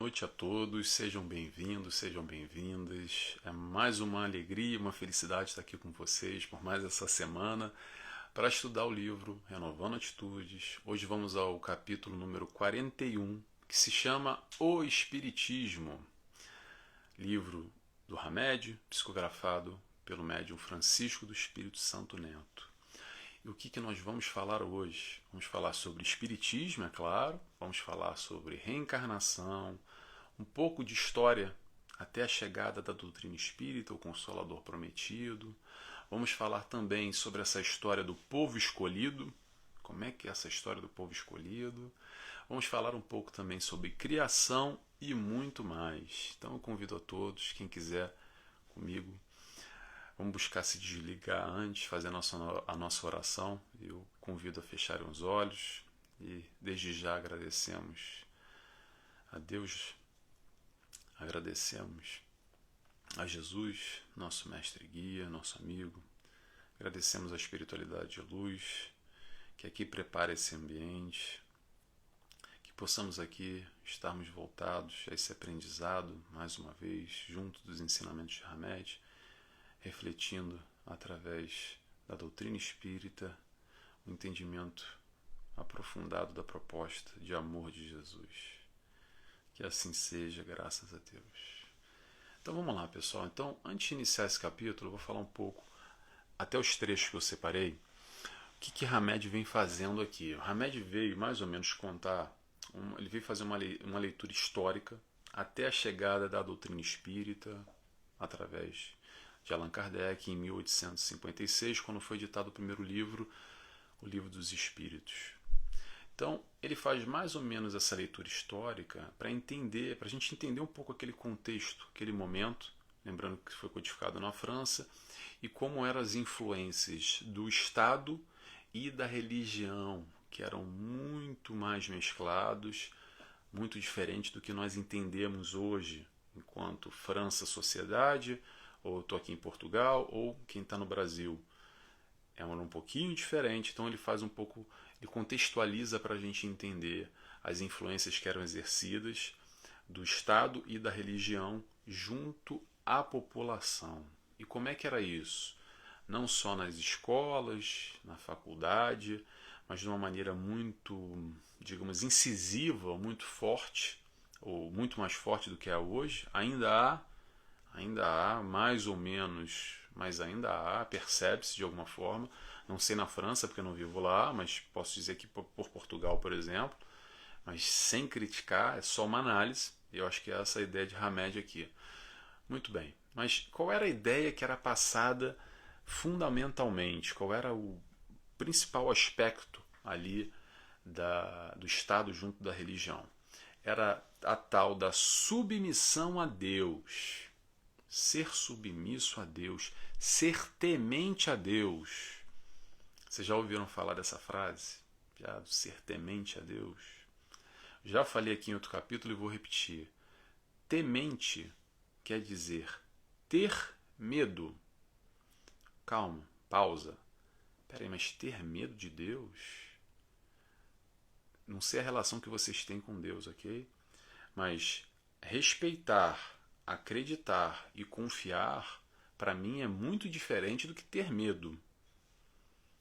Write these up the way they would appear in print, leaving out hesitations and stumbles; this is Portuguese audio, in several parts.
Boa noite a todos, sejam bem-vindos, sejam bem-vindas. É mais uma alegria, uma felicidade estar aqui com vocês por mais essa semana para estudar o livro Renovando Atitudes. Hoje vamos ao capítulo número 41, que se chama O Espiritismo, livro do Hamed, psicografado pelo médium Francisco do Espírito Santo Neto. E o que nós vamos falar hoje? Vamos falar sobre espiritismo, é claro, vamos falar sobre reencarnação, um pouco de história até a chegada da doutrina espírita, o Consolador Prometido. Vamos falar também sobre essa história do povo escolhido, como é que é essa história do povo escolhido. Vamos falar um pouco também sobre criação e muito mais. Então eu convido a todos, quem quiser comigo, vamos buscar se desligar antes, fazer a nossa oração. Eu convido a fecharem os olhos e desde já agradecemos a Deus, agradecemos a Jesus, nosso mestre e guia, nosso amigo. Agradecemos a espiritualidade de luz, que aqui prepara esse ambiente, que possamos aqui estarmos voltados a esse aprendizado, mais uma vez, junto dos ensinamentos de Hamed, refletindo através da doutrina espírita o entendimento aprofundado da proposta de amor de Jesus. Que assim seja, graças a Deus. Então vamos lá, pessoal. Então, antes de iniciar esse capítulo, eu vou falar um pouco, até os trechos que eu separei, o que Hamed vem fazendo aqui. O Hamed veio mais ou menos contar, ele veio fazer uma leitura histórica até a chegada da doutrina espírita, através de Allan Kardec, em 1856, quando foi editado o primeiro livro, o Livro dos Espíritos. Então, ele faz mais ou menos essa leitura histórica para a gente entender um pouco aquele contexto, aquele momento, lembrando que foi codificado na França, e como eram as influências do Estado e da religião, que eram muito mais mesclados, muito diferente do que nós entendemos hoje, enquanto França, sociedade, ou estou aqui em Portugal, ou quem está no Brasil. É um pouquinho diferente, então ele faz um pouco, ele contextualiza para a gente entender as influências que eram exercidas do Estado e da religião junto à população. E como é que era isso? Não só nas escolas, na faculdade, mas de uma maneira muito, digamos, incisiva, muito forte, ou muito mais forte do que é hoje. Ainda há mais ou menos, mas ainda há, percebe-se de alguma forma. Não sei na França, porque eu não vivo lá, mas posso dizer que por Portugal, por exemplo. Mas sem criticar, é só uma análise. Eu acho que é essa a ideia de Hamed aqui. Muito bem. Mas qual era a ideia que era passada fundamentalmente? Qual era o principal aspecto ali do Estado junto da religião? Era a tal da submissão a Deus. Ser submisso a Deus, ser temente a Deus. Vocês já ouviram falar dessa frase? Já, do ser temente a Deus? Já falei aqui em outro capítulo e vou repetir. Temente quer dizer ter medo. Calma, pausa. Peraí, mas ter medo de Deus? Não sei a relação que vocês têm com Deus, ok? Mas respeitar, acreditar e confiar, para mim, é muito diferente do que ter medo.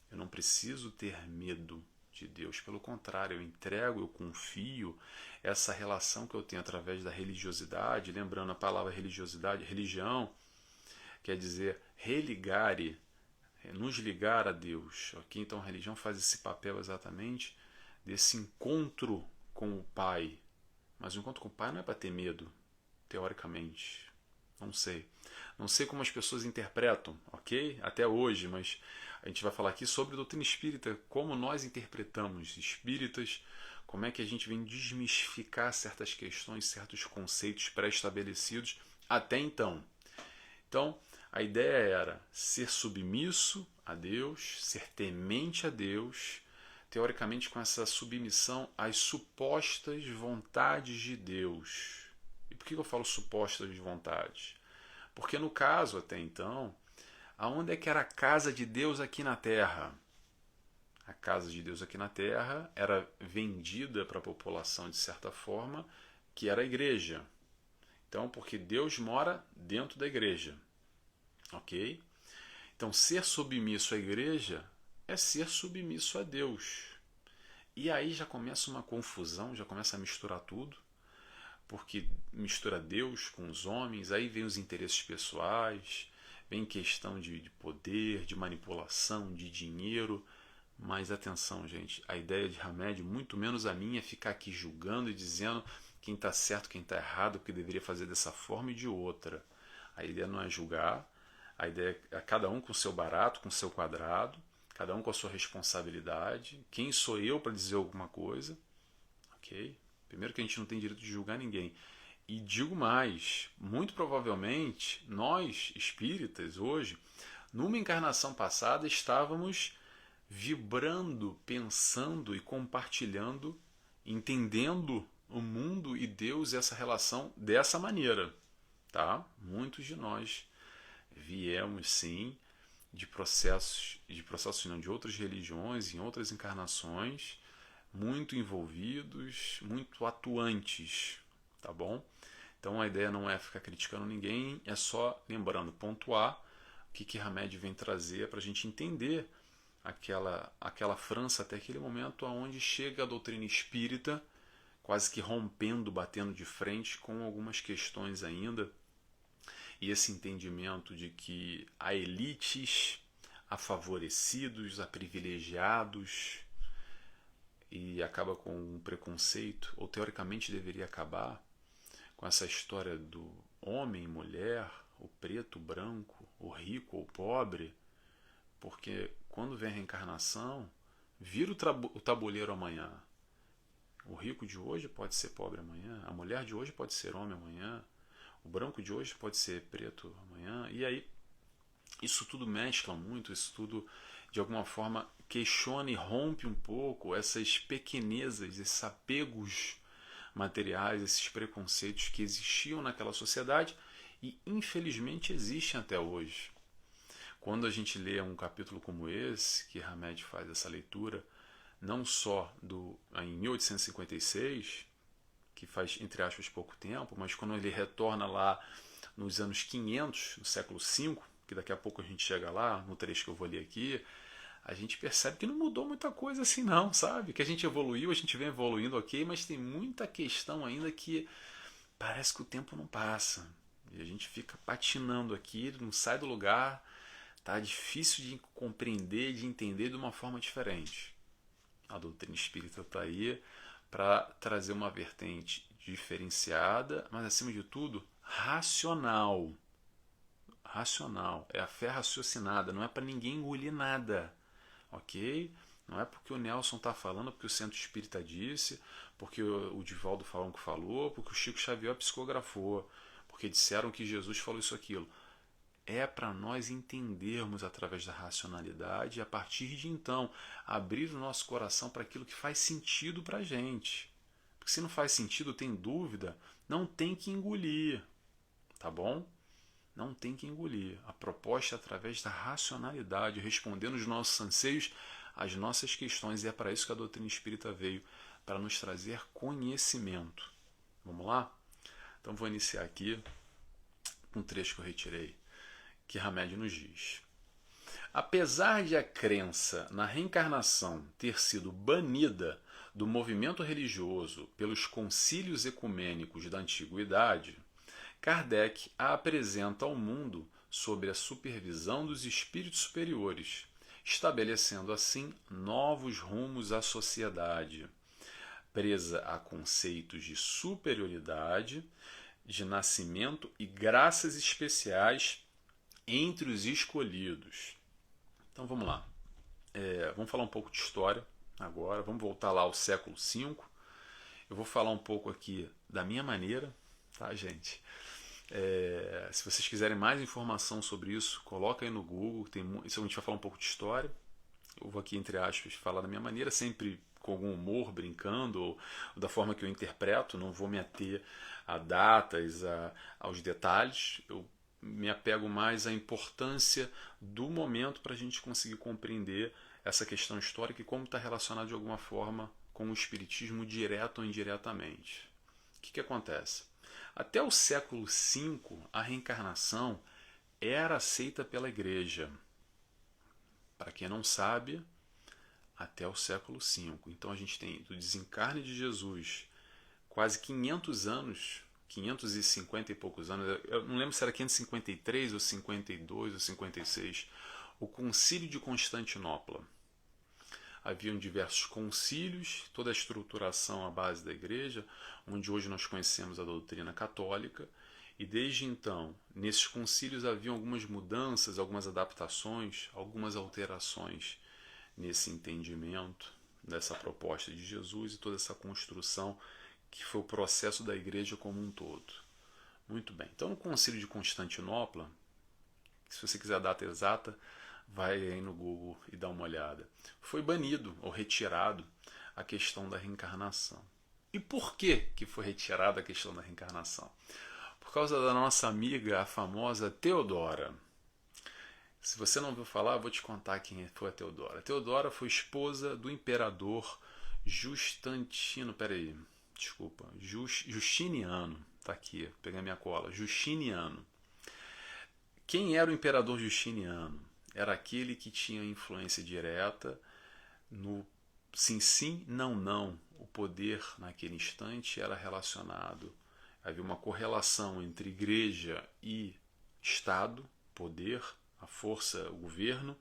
Eu não preciso ter medo de Deus. Pelo contrário, eu entrego, eu confio. Essa relação que eu tenho através da religiosidade, lembrando a palavra religiosidade, religião, quer dizer religare, nos ligar a Deus. Okay? Então a religião faz esse papel exatamente desse encontro com o Pai. Mas o encontro com o Pai não é para ter medo, teoricamente. Não sei. Não sei como as pessoas interpretam, ok? Até hoje, mas a gente vai falar aqui sobre doutrina espírita, como nós interpretamos espíritas, como é que a gente vem desmistificar certas questões, certos conceitos pré-estabelecidos até então. Então, a ideia era ser submisso a Deus, ser temente a Deus, teoricamente com essa submissão às supostas vontades de Deus. E por que eu falo supostas vontades? Porque no caso, até então, aonde é que era a casa de Deus aqui na Terra? A casa de Deus aqui na Terra era vendida para a população de certa forma que era a igreja. Então, porque Deus mora dentro da igreja. Ok? Então, ser submisso à igreja é ser submisso a Deus. E aí já começa uma confusão, já começa a misturar tudo, porque mistura Deus com os homens, aí vem os interesses pessoais, vem questão de poder, de manipulação, de dinheiro. Mas atenção, gente, a ideia de Hamed, muito menos a minha, é ficar aqui julgando e dizendo quem está certo, quem está errado, que deveria fazer dessa forma e de outra. A ideia não é julgar, a ideia é cada um com o seu barato, com o seu quadrado, cada um com a sua responsabilidade. Quem sou eu para dizer alguma coisa? Ok? Primeiro que a gente não tem direito de julgar ninguém. E digo mais, muito provavelmente nós, espíritas, hoje, numa encarnação passada, estávamos vibrando, pensando e compartilhando, entendendo o mundo e Deus e essa relação dessa maneira, tá? Muitos de nós viemos sim de processos não, de outras religiões, em outras encarnações, muito envolvidos, muito atuantes, tá bom? Então a ideia não é ficar criticando ninguém, é só lembrando, pontuar o que Hamed vem trazer para a gente entender aquela França até aquele momento aonde chega a doutrina espírita, quase que rompendo, batendo de frente com algumas questões ainda, e esse entendimento de que há elites, há favorecidos, há privilegiados, e acaba com um preconceito, ou teoricamente deveria acabar, com essa história do homem, mulher, o preto, o branco, o rico ou o pobre, porque quando vem a reencarnação, vira o tabuleiro amanhã. O rico de hoje pode ser pobre amanhã, a mulher de hoje pode ser homem amanhã, o branco de hoje pode ser preto amanhã, e aí isso tudo mescla muito, isso tudo de alguma forma questiona e rompe um pouco essas pequenezas, esses apegos materiais, esses preconceitos que existiam naquela sociedade e infelizmente existem até hoje. Quando a gente lê um capítulo como esse, que Hamed faz essa leitura, não só em 1856, que faz, entre aspas, pouco tempo, mas quando ele retorna lá nos anos 500, no século V, que daqui a pouco a gente chega lá, no trecho que eu vou ler aqui, a gente percebe que não mudou muita coisa assim não, sabe? Que a gente evoluiu, a gente vem evoluindo, ok, mas tem muita questão ainda que parece que o tempo não passa. E a gente fica patinando aqui, não sai do lugar, tá difícil de compreender, de entender de uma forma diferente. A doutrina espírita está aí para trazer uma vertente diferenciada, mas acima de tudo, racional. Racional. É a fé raciocinada, não é para ninguém engolir nada. Ok? Não é porque o Nelson está falando, porque o Centro Espírita disse, porque o Divaldo Falão que falou, porque o Chico Xavier psicografou, porque disseram que Jesus falou isso aquilo. É para nós entendermos através da racionalidade e a partir de então abrir o nosso coração para aquilo que faz sentido para a gente. Porque se não faz sentido, tem dúvida, não tem que engolir, tá bom? Não tem que engolir. A proposta é através da racionalidade, respondendo os nossos anseios, as nossas questões, e é para isso que a doutrina espírita veio, para nos trazer conhecimento. Vamos lá? Então vou iniciar aqui com um trecho que eu retirei, que Hamed nos diz. Apesar de a crença na reencarnação ter sido banida do movimento religioso pelos concílios ecumênicos da antiguidade, Kardec a apresenta ao mundo sob a supervisão dos espíritos superiores, estabelecendo assim novos rumos à sociedade, presa a conceitos de superioridade, de nascimento e graças especiais entre os escolhidos. Então vamos lá. Vamos falar um pouco de história agora. Vamos voltar lá ao século V. Eu vou falar um pouco aqui da minha maneira, tá, gente? Se vocês quiserem mais informação sobre isso, coloca aí no Google. Isso a gente vai falar um pouco de história. Eu vou aqui, entre aspas, falar da minha maneira, sempre com algum humor, brincando, ou da forma que eu interpreto. Não vou me ater a datas, aos detalhes. Eu me apego mais à importância do momento para a gente conseguir compreender essa questão histórica e como está relacionado de alguma forma com o espiritismo, direto ou indiretamente. que acontece? Até o século V, a reencarnação era aceita pela igreja. Para quem não sabe, até o século V. Então a gente tem do desencarne de Jesus quase 500 anos, 550 e poucos anos, eu não lembro se era 553 ou 52 ou 56, o Concílio de Constantinopla. Haviam diversos concílios, toda a estruturação à base da igreja, onde hoje nós conhecemos a doutrina católica, e desde então, nesses concílios haviam algumas mudanças, algumas adaptações, algumas alterações nesse entendimento dessa proposta de Jesus e toda essa construção que foi o processo da igreja como um todo. Muito bem. Então, no Concílio de Constantinopla, se você quiser a data exata, vai aí no Google e dá uma olhada. Foi banido ou retirado a questão da reencarnação. E por que foi retirada a questão da reencarnação? Por causa da nossa amiga, a famosa Teodora. Se você não ouviu falar, eu vou te contar quem foi a Teodora. A Teodora foi esposa do imperador Justiniano. Tá aqui, vou pegar minha cola. Justiniano. Quem era o imperador Justiniano? Era aquele que tinha influência direta no sim, sim, não, não. O poder naquele instante era relacionado. Havia uma correlação entre igreja e Estado, poder, a força, o governo,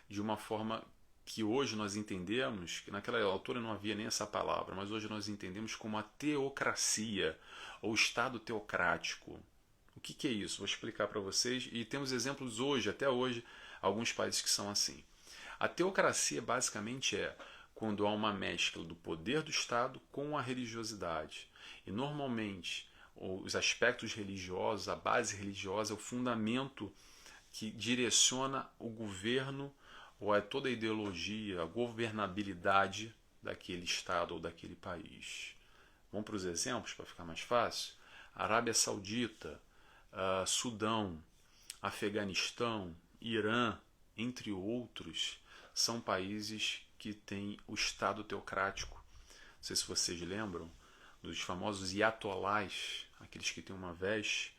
de uma forma que hoje nós entendemos, que naquela altura não havia nem essa palavra, mas hoje nós entendemos como a teocracia, ou Estado teocrático. O que é isso? Vou explicar para vocês, e temos exemplos hoje, até hoje, alguns países que são assim. A teocracia basicamente é quando há uma mescla do poder do Estado com a religiosidade. E normalmente os aspectos religiosos, a base religiosa é o fundamento que direciona o governo ou é toda a ideologia, a governabilidade daquele Estado ou daquele país. Vamos para os exemplos para ficar mais fácil? Arábia Saudita, Sudão, Afeganistão, Irã, entre outros, são países que têm o Estado teocrático. Não sei se vocês lembram dos famosos iatolás, aqueles que têm uma veste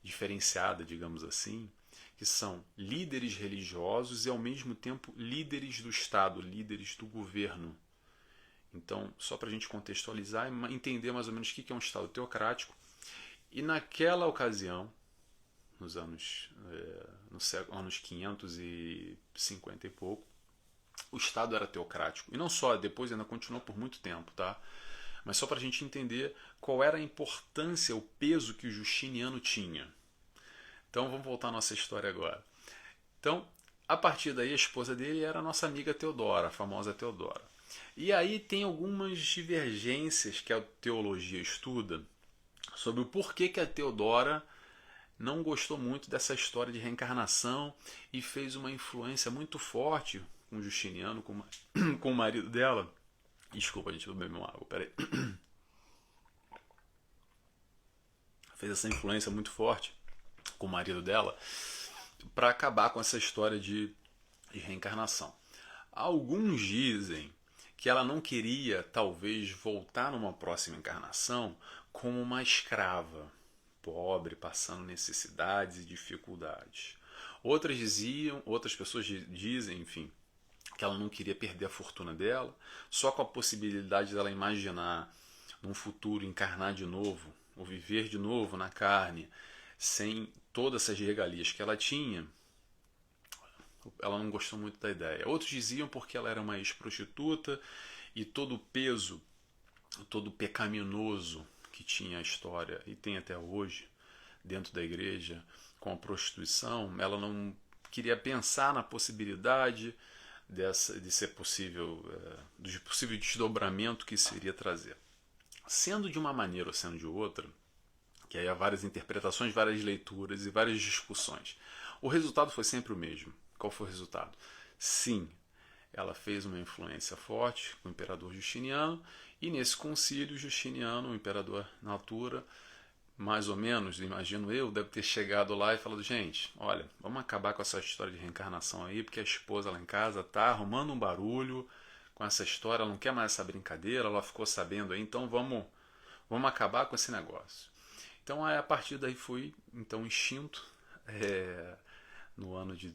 diferenciada, digamos assim, que são líderes religiosos e ao mesmo tempo líderes do Estado, líderes do governo. Então, só para a gente contextualizar e entender mais ou menos o que é um Estado teocrático. E naquela ocasião, nos anos 550 e pouco, o Estado era teocrático. E não só, depois ainda continuou por muito tempo, tá? Mas só para a gente entender qual era a importância, o peso que o Justiniano tinha. Então vamos voltar à nossa história agora. Então, a partir daí, a esposa dele era a nossa amiga Teodora, a famosa Teodora. E aí tem algumas divergências que a teologia estuda sobre o porquê que a Teodora não gostou muito dessa história de reencarnação e fez uma influência muito forte com o Justiniano, com o marido dela. Desculpa, gente, eu vou beber uma água, peraí. Fez essa influência muito forte com o marido dela para acabar com essa história de reencarnação. Alguns dizem que ela não queria, talvez, voltar numa próxima encarnação como uma escrava, pobre, passando necessidades e dificuldades. Outras pessoas dizem, enfim, que ela não queria perder a fortuna dela, só com a possibilidade dela imaginar num futuro encarnar de novo, ou viver de novo na carne, sem todas essas regalias que ela tinha, ela não gostou muito da ideia. Outros diziam porque ela era uma ex-prostituta e todo o peso, todo o pecaminoso que tinha a história e tem até hoje dentro da igreja com a prostituição, ela não queria pensar na possibilidade de ser possível, do possível desdobramento que isso iria trazer. Sendo de uma maneira ou sendo de outra, que aí há várias interpretações, várias leituras e várias discussões. O resultado foi sempre o mesmo. Qual foi o resultado? Sim, ela fez uma influência forte com o imperador Justiniano, e nesse concílio Justiniano, o imperador na altura, mais ou menos, imagino eu, deve ter chegado lá e falado: gente, olha, vamos acabar com essa história de reencarnação aí, porque a esposa lá em casa está arrumando um barulho com essa história, ela não quer mais essa brincadeira, ela ficou sabendo aí, então vamos Vamos acabar com esse negócio. Então, a partir daí foi então extinto, no ano de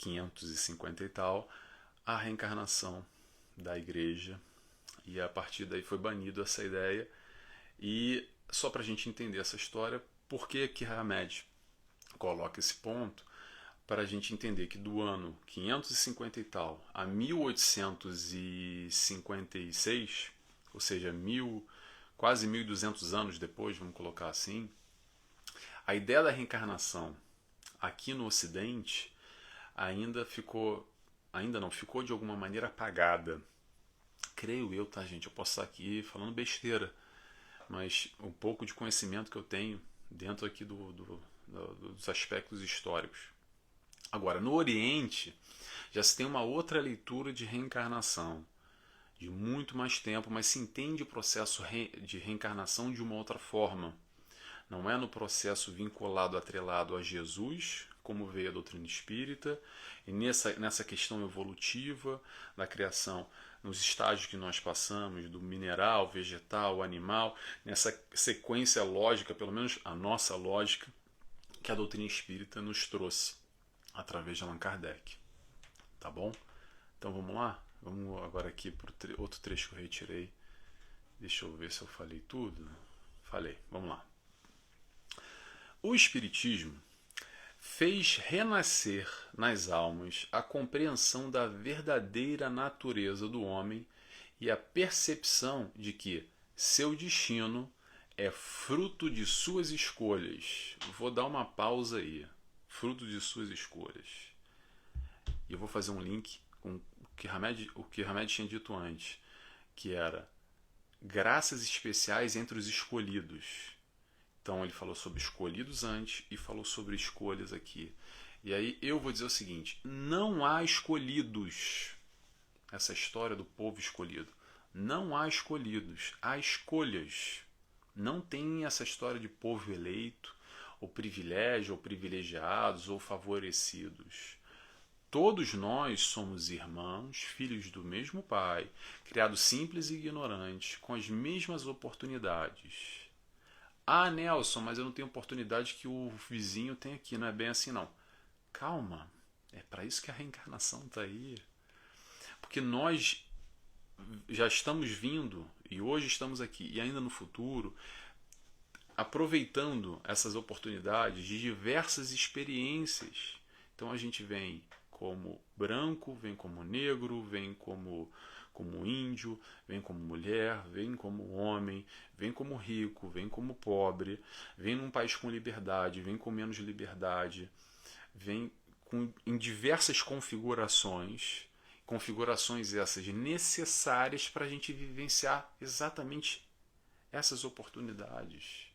550 e tal, a reencarnação da igreja. E a partir daí foi banido essa ideia. E só para a gente entender essa história, por que Hamed coloca esse ponto? Para a gente entender que do ano 550 e tal a 1856, ou seja, quase 1200 anos depois, vamos colocar assim, a ideia da reencarnação aqui no Ocidente ainda não ficou de alguma maneira apagada. Creio eu, tá, gente? Eu posso estar aqui falando besteira, mas um pouco de conhecimento que eu tenho dentro aqui dos aspectos históricos. Agora, no Oriente, já se tem uma outra leitura de reencarnação, de muito mais tempo, mas se entende o processo de reencarnação de uma outra forma. Não é no processo vinculado, atrelado a Jesus, como veio a doutrina espírita, e nessa questão evolutiva da criação, nos estágios que nós passamos, do mineral, vegetal, animal, nessa sequência lógica, pelo menos a nossa lógica, que a doutrina espírita nos trouxe através de Allan Kardec. Tá bom? Então vamos lá? Vamos agora aqui para outro trecho que eu retirei. Deixa eu ver se eu falei tudo. Falei, vamos lá. O Espiritismo fez renascer nas almas a compreensão da verdadeira natureza do homem e a percepção de que seu destino é fruto de suas escolhas. Vou dar uma pausa aí. Fruto de suas escolhas. E eu vou fazer um link com o que Hamed tinha dito antes, que era graças especiais entre os escolhidos. Então ele falou sobre escolhidos antes e falou sobre escolhas aqui. E aí eu vou dizer o seguinte: não há escolhidos. Essa história do povo escolhido. Não há escolhidos, há escolhas. Não tem essa história de povo eleito, ou privilégio, ou privilegiados, ou favorecidos. Todos nós somos irmãos, filhos do mesmo Pai, criados simples e ignorantes, com as mesmas oportunidades. Ah, Nelson, mas eu não tenho oportunidade que o vizinho tem aqui, não é bem assim não. Calma, é para isso que a reencarnação está aí. Porque nós já estamos vindo, e hoje estamos aqui, e ainda no futuro, aproveitando essas oportunidades de diversas experiências. Então a gente vem como branco, vem como negro, vem como índio, vem como mulher, vem como homem, vem como rico, vem como pobre, vem num país com liberdade, vem com menos liberdade, vem em diversas configurações essas necessárias para a gente vivenciar exatamente essas oportunidades,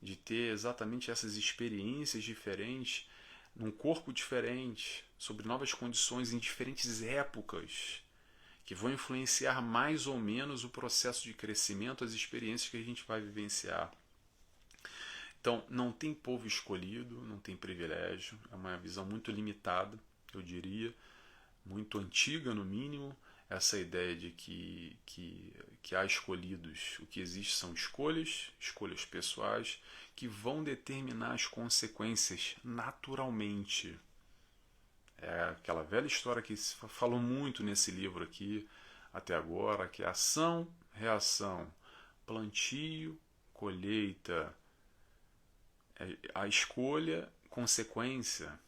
de ter exatamente essas experiências diferentes, num corpo diferente, sobre novas condições em diferentes épocas, que vão influenciar mais ou menos o processo de crescimento, as experiências que a gente vai vivenciar. Então, não tem povo escolhido, não tem privilégio, é uma visão muito limitada, eu diria, muito antiga no mínimo, essa ideia de que há escolhidos. O que existe são escolhas pessoais, que vão determinar as consequências naturalmente. É aquela velha história que se falou muito nesse livro aqui até agora, que é ação, reação, plantio, colheita, a escolha, consequência.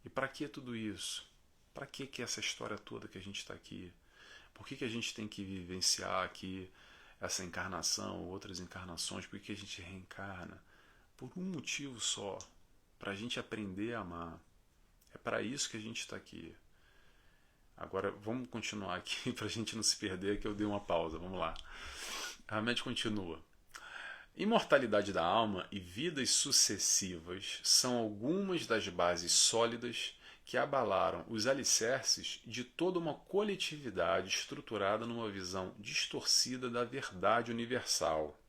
E para que tudo isso? Para que essa história toda que a gente está aqui? Por que a gente tem que vivenciar aqui essa encarnação ou outras encarnações? Por que a gente reencarna? Por um motivo só, para a gente aprender a amar. É para isso que a gente está aqui. Agora vamos continuar aqui para a gente não se perder, que eu dei uma pausa. Vamos lá. A Hamed continua. Imortalidade da alma e vidas sucessivas são algumas das bases sólidas que abalaram os alicerces de toda uma coletividade estruturada numa visão distorcida da verdade universal.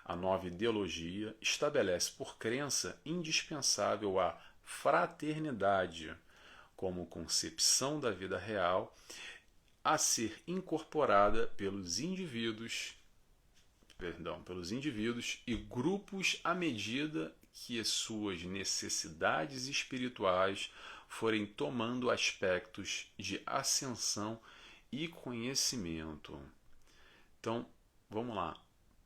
A nova ideologia estabelece por crença indispensável a fraternidade como concepção da vida real a ser incorporada pelos indivíduos pelos indivíduos e grupos à medida que as suas necessidades espirituais forem tomando aspectos de ascensão e conhecimento. Então, vamos lá.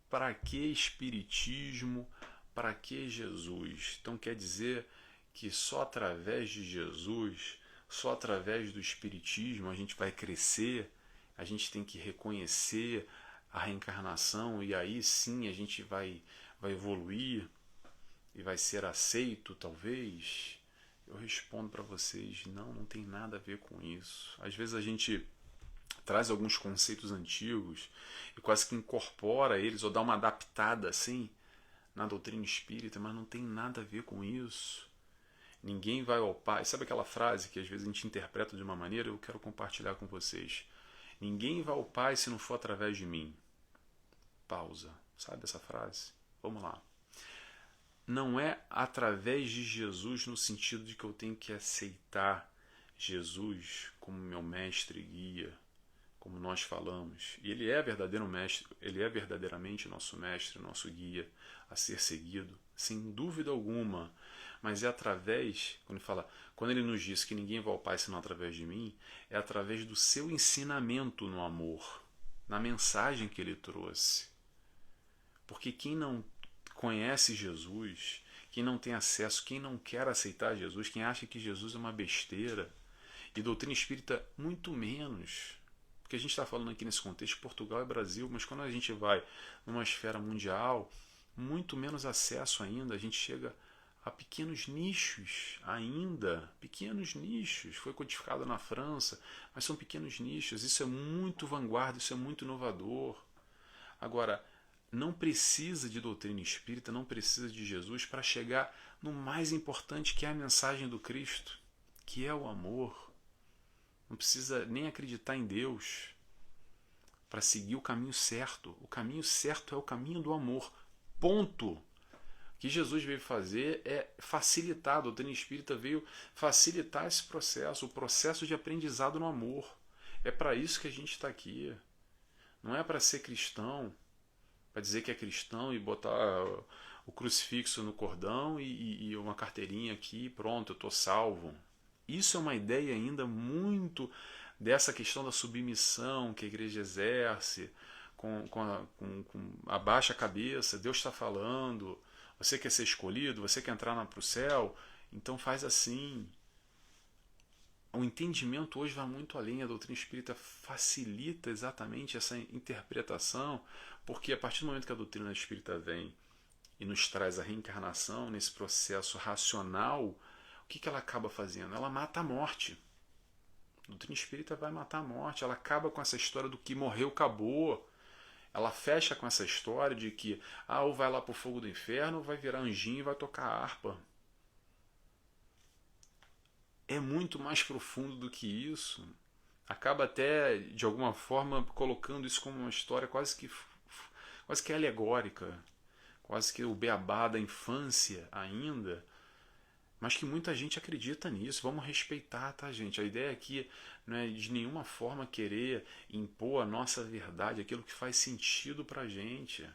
Para que Espiritismo? Para que Jesus? Então quer dizer que só através de Jesus, só através do Espiritismo a gente vai crescer, a gente tem que reconhecer a reencarnação e aí sim a gente vai evoluir e vai ser aceito, talvez? Eu respondo para vocês, não tem nada a ver com isso. Às vezes a gente traz alguns conceitos antigos e quase que incorpora eles ou dá uma adaptada assim na doutrina espírita, mas não tem nada a ver com isso. Ninguém vai ao Pai. Sabe aquela frase que às vezes a gente interpreta de uma maneira? Eu quero compartilhar com vocês. Ninguém vai ao Pai se não for através de mim. Pausa. Sabe essa frase? Vamos lá. Não é através de Jesus no sentido de que eu tenho que aceitar Jesus como meu mestre e guia, como nós falamos. E ele é verdadeiro mestre, ele é verdadeiramente nosso mestre, nosso guia a ser seguido, sem dúvida alguma. Mas é através, quando ele nos diz que ninguém vai ao Pai senão através de mim, é através do seu ensinamento no amor, na mensagem que ele trouxe. Porque quem não conhece Jesus, quem não tem acesso, quem não quer aceitar Jesus, quem acha que Jesus é uma besteira, e doutrina espírita muito menos, porque a gente está falando aqui nesse contexto Portugal e Brasil, mas quando a gente vai numa esfera mundial, muito menos acesso ainda, a gente chega a pequenos nichos ainda, pequenos nichos, foi codificado na França, mas são pequenos nichos, isso é muito vanguarda, isso é muito inovador. Agora, não precisa de doutrina espírita, não precisa de Jesus para chegar no mais importante que é a mensagem do Cristo, que é o amor. Não precisa nem acreditar em Deus para seguir o caminho certo. O caminho certo é o caminho do amor. Ponto. O que Jesus veio fazer é facilitar, a doutrina espírita veio facilitar esse processo, o processo de aprendizado no amor. É para isso que a gente está aqui. Não é para ser cristão, para dizer que é cristão e botar o crucifixo no cordão e uma carteirinha aqui, pronto, eu estou salvo. Isso é uma ideia ainda muito dessa questão da submissão que a igreja exerce, abaixa a cabeça, Deus está falando, você quer ser escolhido, você quer entrar para o céu, então faz assim. O entendimento hoje vai muito além, a doutrina espírita facilita exatamente essa interpretação, porque a partir do momento que a doutrina espírita vem e nos traz a reencarnação nesse processo racional, o que ela acaba fazendo? Ela mata a morte. A doutrina espírita vai matar a morte, ela acaba com essa história do que morreu, acabou. Ela fecha com essa história de que ou vai lá para o fogo do inferno, ou vai virar anjinho e vai tocar harpa. É muito mais profundo do que isso. Acaba até, de alguma forma, colocando isso como uma história quase que alegórica, quase que o beabá da infância ainda, mas que muita gente acredita nisso. Vamos respeitar, tá, gente? A ideia aqui não é de nenhuma forma querer impor a nossa verdade, aquilo que faz sentido pra gente.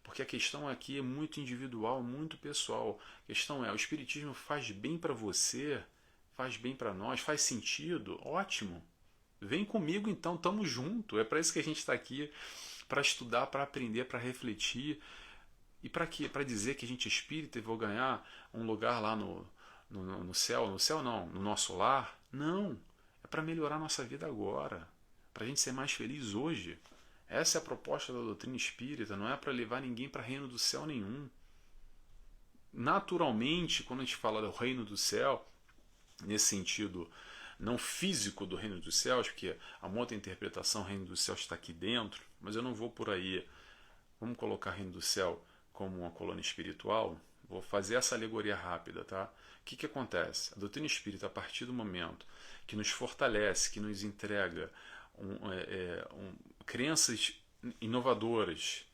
Porque a questão aqui é muito individual, muito pessoal. A questão é, o espiritismo faz bem para você, faz bem para nós, faz sentido? Ótimo. Vem comigo então, tamo junto. É para isso que a gente está aqui, para estudar, para aprender, para refletir. E para quê? Para dizer que a gente é espírita e vou ganhar um lugar lá no céu. No céu não, no nosso lar. Não. É para melhorar a nossa vida agora. Para a gente ser mais feliz hoje. Essa é a proposta da doutrina espírita. Não é para levar ninguém para reino do céu nenhum. Naturalmente, quando a gente fala do reino do céu, nesse sentido não físico do reino dos céus, porque a uma outra interpretação, o reino dos céus está aqui dentro, mas eu não vou por aí. Vamos colocar o reino do céu como uma colônia espiritual. Vou fazer essa alegoria rápida, tá? O que acontece? A doutrina espírita, a partir do momento que nos fortalece, que nos entrega crenças inovadoras,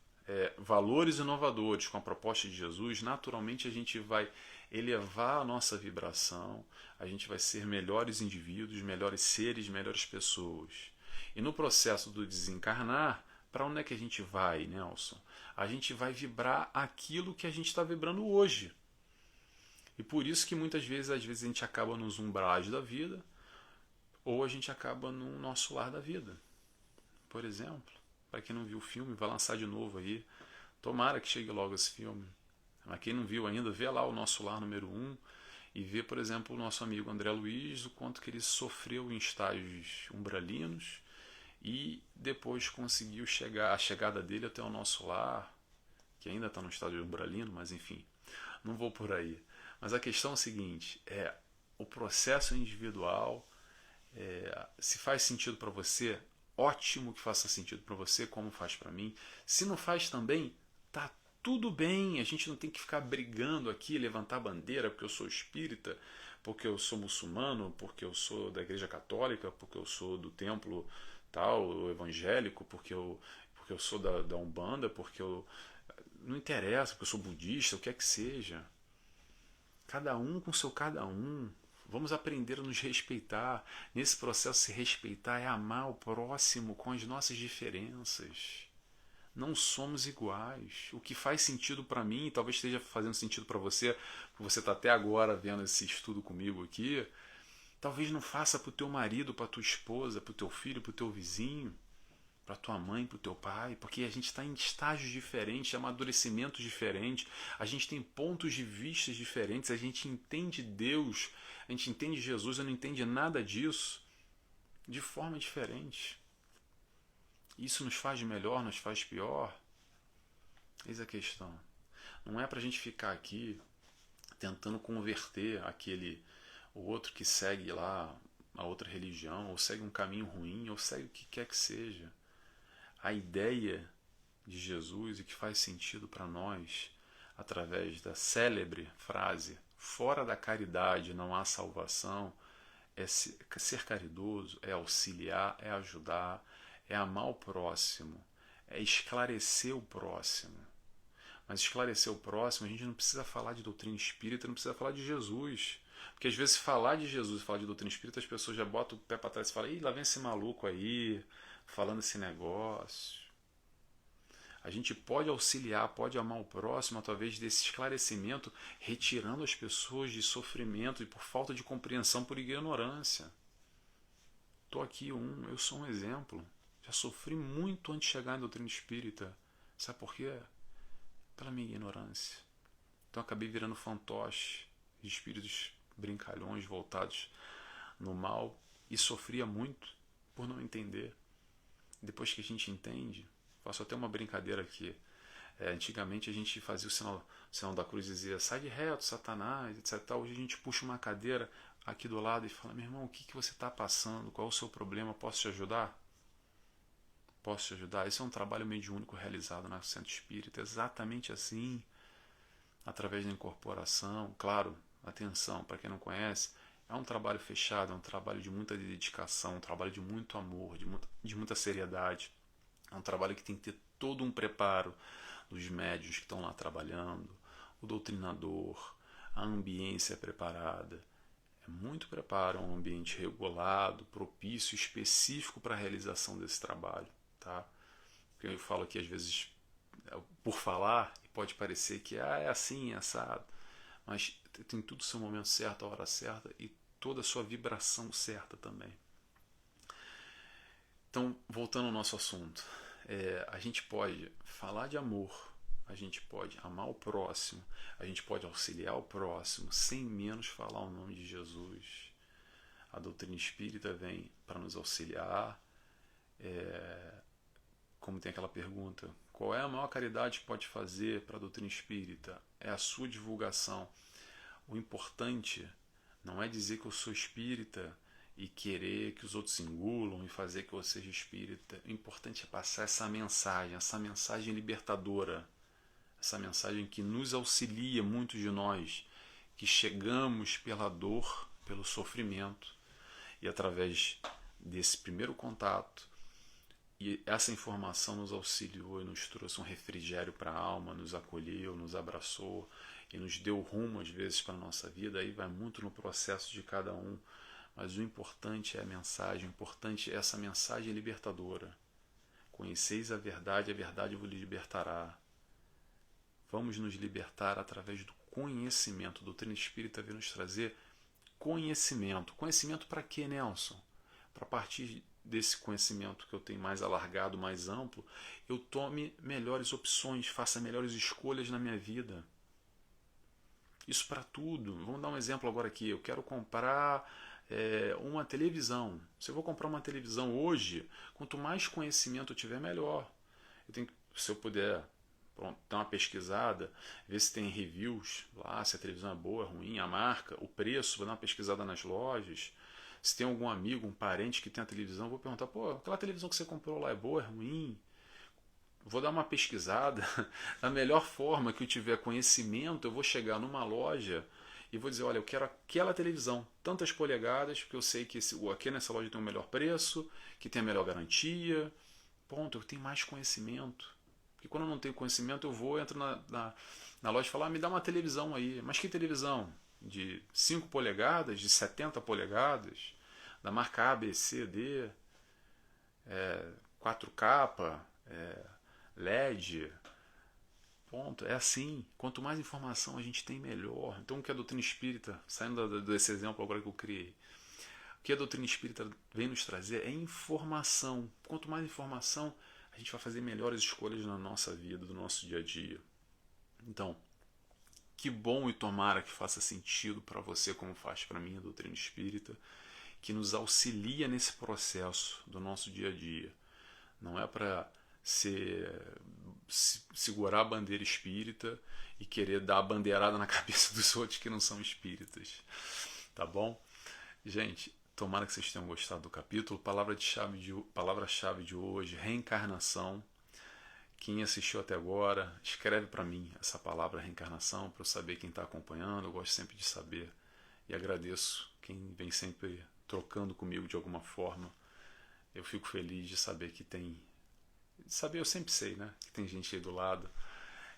valores inovadores com a proposta de Jesus, naturalmente a gente vai elevar a nossa vibração, a gente vai ser melhores indivíduos, melhores seres, melhores pessoas. E no processo do desencarnar, para onde é que a gente vai, Nelson? A gente vai vibrar aquilo que a gente está vibrando hoje. E por isso que muitas vezes, às vezes a gente acaba nos umbrais da vida, ou a gente acaba no nosso lar da vida. Por exemplo, para quem não viu o filme, vai lançar de novo aí. Tomara que chegue logo esse filme. Mas quem não viu ainda, vê lá o Nosso Lar número 1 e vê, por exemplo, o nosso amigo André Luiz, o quanto que ele sofreu em estágios umbralinos e depois conseguiu chegar, a chegada dele até o nosso lar, que ainda está no estágio umbralino, mas enfim, não vou por aí. Mas a questão é a seguinte, o processo individual, se faz sentido para você, ótimo que faça sentido para você, como faz para mim. Se não faz também, tá tudo bem, a gente não tem que ficar brigando aqui, levantar bandeira porque eu sou espírita, porque eu sou muçulmano, porque eu sou da igreja católica, porque eu sou do templo tal, evangélico, porque eu sou da Umbanda, porque eu... Não interessa, porque eu sou budista, o que é que seja. Cada um com seu cada um. Vamos aprender a nos respeitar. Nesse processo, se respeitar é amar o próximo com as nossas diferenças. Não somos iguais. O que faz sentido para mim, talvez esteja fazendo sentido para você, porque você está até agora vendo esse estudo comigo aqui, talvez não faça para o teu marido, para a tua esposa, para o teu filho, para o teu vizinho, para tua mãe, para o teu pai, porque a gente está em estágios diferentes, amadurecimentos diferentes, a gente tem pontos de vista diferentes, a gente entende Deus, a gente entende Jesus, eu não entende nada disso de forma diferente. Isso nos faz melhor, nos faz pior? Eis a questão. Não é para a gente ficar aqui tentando converter o outro que segue lá a outra religião, ou segue um caminho ruim, ou segue o que quer que seja. A ideia de Jesus e que faz sentido para nós, através da célebre frase fora da caridade não há salvação, é ser caridoso, é auxiliar, é ajudar, é amar o próximo, é esclarecer o próximo. Mas esclarecer o próximo, a gente não precisa falar de doutrina espírita, não precisa falar de Jesus. Porque às vezes falar de Jesus, falar de doutrina espírita, as pessoas já botam o pé para trás e falam: ih, lá vem esse maluco aí, falando esse negócio. A gente pode auxiliar, pode amar o próximo através desse esclarecimento, retirando as pessoas de sofrimento e por falta de compreensão, por ignorância. Estou aqui eu sou um exemplo. Já sofri muito antes de chegar na doutrina espírita. Sabe por quê? Pela minha ignorância. Então acabei virando fantoche de espíritos brincalhões voltados no mal e sofria muito por não entender. Depois que a gente entende, faço até uma brincadeira aqui. Antigamente a gente fazia o sinal da cruz e dizia: sai de reto, Satanás, etc. Hoje a gente puxa uma cadeira aqui do lado e fala: meu irmão, o que você está passando? Qual é o seu problema? Posso te ajudar? Posso te ajudar? Esse é um trabalho mediúnico realizado na Centro Espírita, exatamente assim, através da incorporação. Claro, atenção, para quem não conhece, é um trabalho fechado, é um trabalho de muita dedicação, um trabalho de muito amor, de muita seriedade. É um trabalho que tem que ter todo um preparo dos médiuns que estão lá trabalhando, o doutrinador, a ambiência preparada. É muito preparo, é um ambiente regulado, propício, específico para a realização desse trabalho. Tá? Porque eu falo aqui às vezes por falar, e pode parecer que é assim, é assado, mas tem tudo o seu momento certo, a hora certa e toda a sua vibração certa também. Então, voltando ao nosso assunto, a gente pode falar de amor, a gente pode amar o próximo, a gente pode auxiliar o próximo, sem menos falar o nome de Jesus. A doutrina espírita vem para nos auxiliar. Como tem aquela pergunta: qual é a maior caridade que pode fazer para a doutrina espírita? É a sua divulgação. O importante não é dizer que eu sou espírita e querer que os outros engulam e fazer que eu seja espírita. O importante é passar essa mensagem libertadora, essa mensagem que nos auxilia, muitos de nós, que chegamos pela dor, pelo sofrimento, e através desse primeiro contato, e essa informação nos auxiliou e nos trouxe um refrigério para a alma, nos acolheu, nos abraçou e nos deu rumo às vezes para a nossa vida. Aí vai muito no processo de cada um, mas o importante é a mensagem, o importante é essa mensagem libertadora. Conheceis a verdade vos libertará. Vamos nos libertar através do conhecimento. A doutrina espírita vem nos trazer conhecimento. Conhecimento para quê, Nelson? Para partir desse conhecimento que eu tenho mais alargado, mais amplo, eu tome melhores opções, faça melhores escolhas na minha vida. Isso para tudo. Vamos dar um exemplo agora aqui. Eu quero comprar uma televisão. Se eu vou comprar uma televisão hoje, quanto mais conhecimento eu tiver, melhor. Se eu puder dar uma pesquisada, ver se tem reviews lá, se a televisão é boa, é ruim, a marca, o preço, vou dar uma pesquisada nas lojas. Se tem algum amigo, um parente que tem a televisão, vou perguntar, aquela televisão que você comprou lá é boa, é ruim? Vou dar uma pesquisada. Da melhor forma que eu tiver conhecimento, eu vou chegar numa loja e vou dizer, olha, eu quero aquela televisão, tantas polegadas, porque eu sei que aqui nessa loja tem o melhor preço, que tem a melhor garantia. Ponto, eu tenho mais conhecimento. Porque quando eu não tenho conhecimento, entro na loja e falo, me dá uma televisão aí. Mas que televisão? De 5 polegadas, de 70 polegadas, da marca A, B, C, D, 4K, LED. Ponto. É assim. Quanto mais informação a gente tem, melhor. Então, o que a doutrina espírita, saindo desse exemplo agora que eu criei, o que a doutrina espírita vem nos trazer é informação. Quanto mais informação, a gente vai fazer melhores escolhas na nossa vida, do nosso dia a dia. Então, que bom e tomara que faça sentido para você, como faz para mim a doutrina espírita, que nos auxilia nesse processo do nosso dia a dia. Não é para segurar a bandeira espírita e querer dar a bandeirada na cabeça dos outros que não são espíritas. Tá bom? Gente, tomara que vocês tenham gostado do capítulo. Palavra-chave de hoje, reencarnação. Quem assistiu até agora, escreve para mim essa palavra reencarnação, para eu saber quem está acompanhando. Eu gosto sempre de saber e agradeço quem vem sempre trocando comigo de alguma forma. Eu fico feliz de saber que tem... eu sempre sei, né? Que tem gente aí do lado.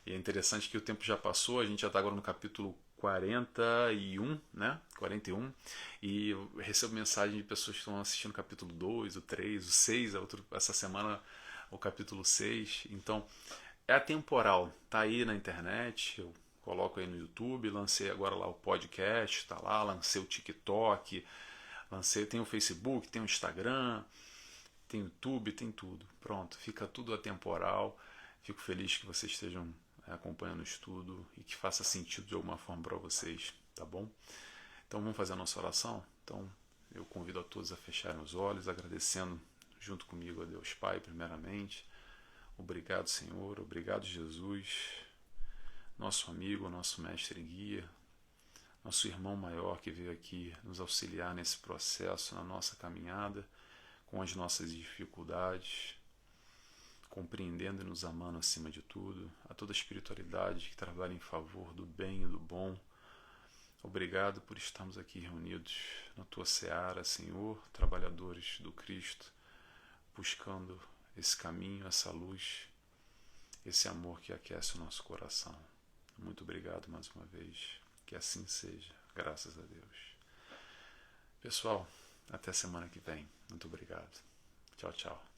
E é interessante que o tempo já passou, a gente já está agora no capítulo 41, né? 41. E eu recebo mensagem de pessoas que estão assistindo o capítulo 2, o 3, o 6, essa semana o capítulo 6. Então, é atemporal. Tá aí na internet, eu coloco aí no YouTube, lancei agora lá o podcast, tá lá, lancei o TikTok, tem o Facebook, tem o Instagram, tem o YouTube, tem tudo. Pronto, fica tudo atemporal. Fico feliz que vocês estejam acompanhando o estudo e que faça sentido de alguma forma para vocês, tá bom? Então vamos fazer a nossa oração? Então eu convido a todos a fecharem os olhos, agradecendo junto comigo a Deus Pai, primeiramente. Obrigado, Senhor, obrigado, Jesus, nosso amigo, nosso mestre e guia, nosso irmão maior que veio aqui nos auxiliar nesse processo, na nossa caminhada, com as nossas dificuldades, compreendendo e nos amando acima de tudo, a toda a espiritualidade que trabalha em favor do bem e do bom. Obrigado por estarmos aqui reunidos na Tua seara, Senhor, trabalhadores do Cristo, buscando esse caminho, essa luz, esse amor que aquece o nosso coração. Muito obrigado mais uma vez, que assim seja, graças a Deus. Pessoal, até semana que vem. Muito obrigado. Tchau, tchau.